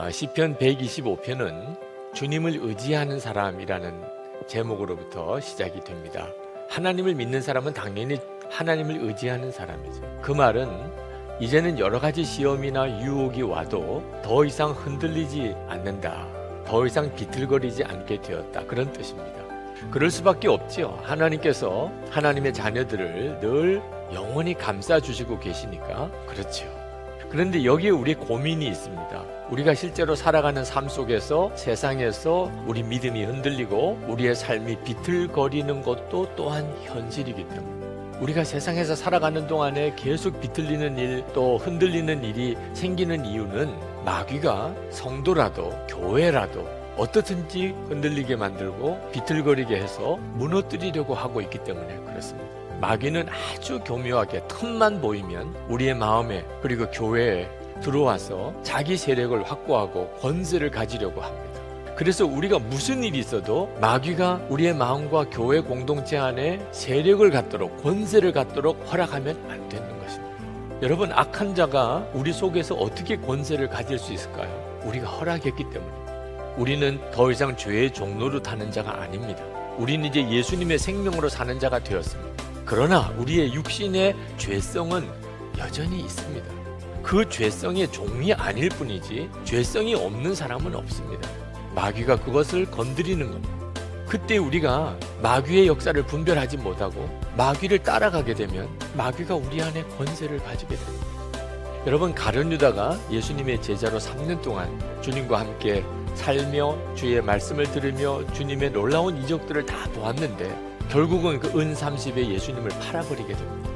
시편 125편은 주님을 의지하는 사람이라는 제목으로부터 시작이 됩니다. 하나님을 믿는 사람은 당연히 하나님을 의지하는 사람이죠. 그 말은 이제는 여러 가지 시험이나 유혹이 와도 더 이상 흔들리지 않는다. 더 이상 비틀거리지 않게 되었다. 그런 뜻입니다. 그럴 수밖에 없지요. 하나님께서 하나님의 자녀들을 늘 영원히 감싸주시고 계시니까 그렇지요. 그런데 여기에 우리 고민이 있습니다. 우리가 실제로 살아가는 삶 속에서 세상에서 우리 믿음이 흔들리고 우리의 삶이 비틀거리는 것도 또한 현실이기 때문에 우리가 세상에서 살아가는 동안에 계속 비틀리는 일, 또 흔들리는 일이 생기는 이유는 마귀가 성도라도 교회라도 어떻든지 흔들리게 만들고 비틀거리게 해서 무너뜨리려고 하고 있기 때문에 그렇습니다. 마귀는 아주 교묘하게 틈만 보이면 우리의 마음에 그리고 교회에 들어와서 자기 세력을 확보하고 권세를 가지려고 합니다. 그래서 우리가 무슨 일이 있어도 마귀가 우리의 마음과 교회 공동체 안에 세력을 갖도록 권세를 갖도록 허락하면 안 되는 것입니다. 여러분, 악한 자가 우리 속에서 어떻게 권세를 가질 수 있을까요? 우리가 허락했기 때문에. 우리는 더 이상 죄의 종로로 타는 자가 아닙니다. 우리는 이제 예수님의 생명으로 사는 자가 되었습니다. 그러나 우리의 육신의 죄성은 여전히 있습니다. 그 죄성의 종이 아닐 뿐이지 죄성이 없는 사람은 없습니다. 마귀가 그것을 건드리는 겁니다. 그때 우리가 마귀의 역사를 분별하지 못하고 마귀를 따라가게 되면 마귀가 우리 안에 권세를 가지게 됩니다. 여러분, 가룟 유다가 예수님의 제자로 3년 동안 주님과 함께 살며 주의 말씀을 들으며 주님의 놀라운 이적들을 다 보았는데 결국은 그 은 30에 예수님을 팔아버리게 됩니다.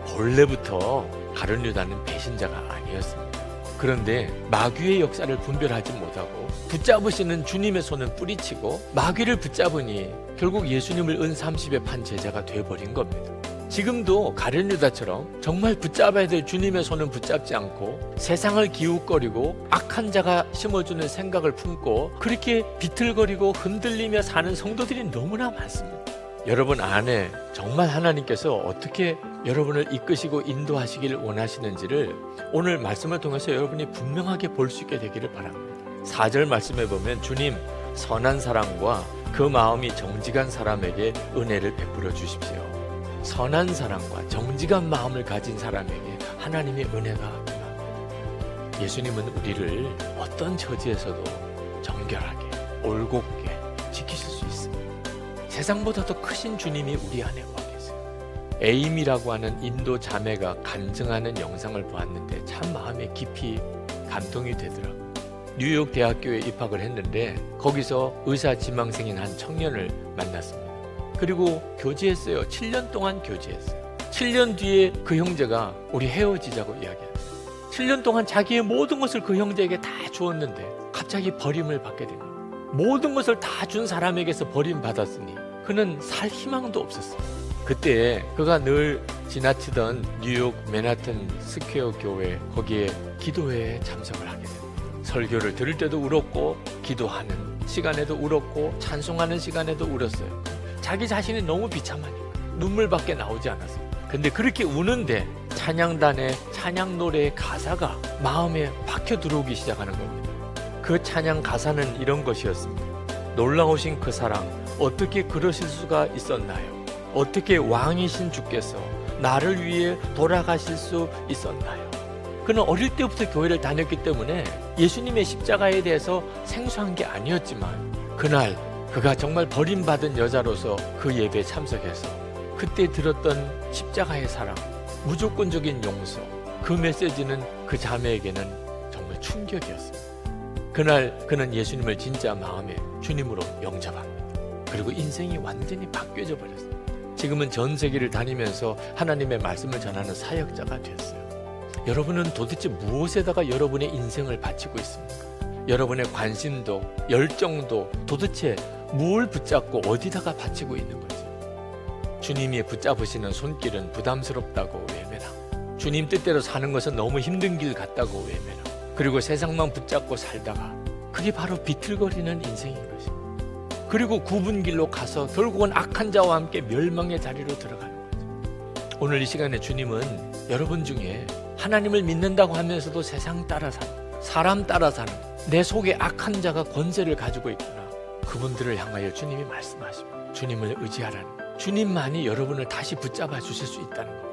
본래부터 가룟 유다는 배신자가 아니었습니다. 그런데 마귀의 역사를 분별하지 못하고 붙잡으시는 주님의 손은 뿌리치고 마귀를 붙잡으니 결국 예수님을 은 30에 판 제자가 되어버린 겁니다. 지금도 가룟 유다처럼 정말 붙잡아야 될 주님의 손은 붙잡지 않고 세상을 기웃거리고 악한 자가 심어주는 생각을 품고 그렇게 비틀거리고 흔들리며 사는 성도들이 너무나 많습니다. 여러분 안에 정말 하나님께서 어떻게 여러분을 이끄시고 인도하시기를 원하시는지를 오늘 말씀을 통해서 여러분이 분명하게 볼 수 있게 되기를 바랍니다. 4절 말씀에 보면 주님, 선한 사람과 그 마음이 정직한 사람에게 은혜를 베풀어 주십시오. 선한 사람과 정직한 마음을 가진 사람에게 하나님의 은혜가 임합니다. 예수님은 우리를 어떤 처지에서도 정결하게 올곧게 지키실 수 있습니다. 세상보다 더 크신 주님이 우리 안에 와 계세요. 에임이라고 하는 인도 자매가 간증하는 영상을 보았는데 참 마음에 깊이 감동이 되더라고요. 뉴욕 대학교에 입학을 했는데 거기서 의사 지망생인 한 청년을 만났습니다. 그리고 교제했어요. 7년 동안 교제했어요. 7년 뒤에 그 형제가 우리 헤어지자고 이야기했어요. 7년 동안 자기의 모든 것을 그 형제에게 다 주었는데 갑자기 버림을 받게 됩니다. 모든 것을 다 준 사람에게서 버림받았으니 그는 살 희망도 없었어요. 그때 그가 늘 지나치던 뉴욕 맨하튼 스퀘어 교회 거기에 기도회에 참석을 하게 됩니다. 설교를 들을 때도 울었고 기도하는 시간에도 울었고 찬송하는 시간에도 울었어요. 자기 자신이 너무 비참하니까 눈물밖에 나오지 않았어요. 근데 그렇게 우는데 찬양단의 찬양 노래의 가사가 마음에 박혀 들어오기 시작하는 겁니다. 그 찬양 가사는 이런 것이었습니다. 놀라우신 그 사랑 어떻게 그러실 수가 있었나요? 어떻게 왕이신 주께서 나를 위해 돌아가실 수 있었나요? 그는 어릴 때부터 교회를 다녔기 때문에 예수님의 십자가에 대해서 생소한 게 아니었지만 그날 그가 정말 버림받은 여자로서 그 예배에 참석해서 그때 들었던 십자가의 사랑, 무조건적인 용서, 그 메시지는 그 자매에게는 정말 충격이었습니다. 그날 그는 예수님을 진짜 마음에 주님으로 영접합니다. 그리고 인생이 완전히 바뀌어져 버렸습니다. 지금은 전 세계를 다니면서 하나님의 말씀을 전하는 사역자가 되었어요. 여러분은 도대체 무엇에다가 여러분의 인생을 바치고 있습니까? 여러분의 관심도 열정도 도대체 뭘 붙잡고 어디다가 바치고 있는 거죠? 주님이 붙잡으시는 손길은 부담스럽다고 외면하고 주님 뜻대로 사는 것은 너무 힘든 길 같다고 외면하고 그리고 세상만 붙잡고 살다가 그게 바로 비틀거리는 인생인 것입니다. 그리고 굽은 길로 가서 결국은 악한 자와 함께 멸망의 자리로 들어가는 거죠. 오늘 이 시간에 주님은 여러분 중에 하나님을 믿는다고 하면서도 세상 따라 사는, 사람 따라 사는, 내 속에 악한 자가 권세를 가지고 있구나. 그분들을 향하여 주님이 말씀하십니다. 주님을 의지하라는, 주님만이 여러분을 다시 붙잡아 주실 수 있다는 것.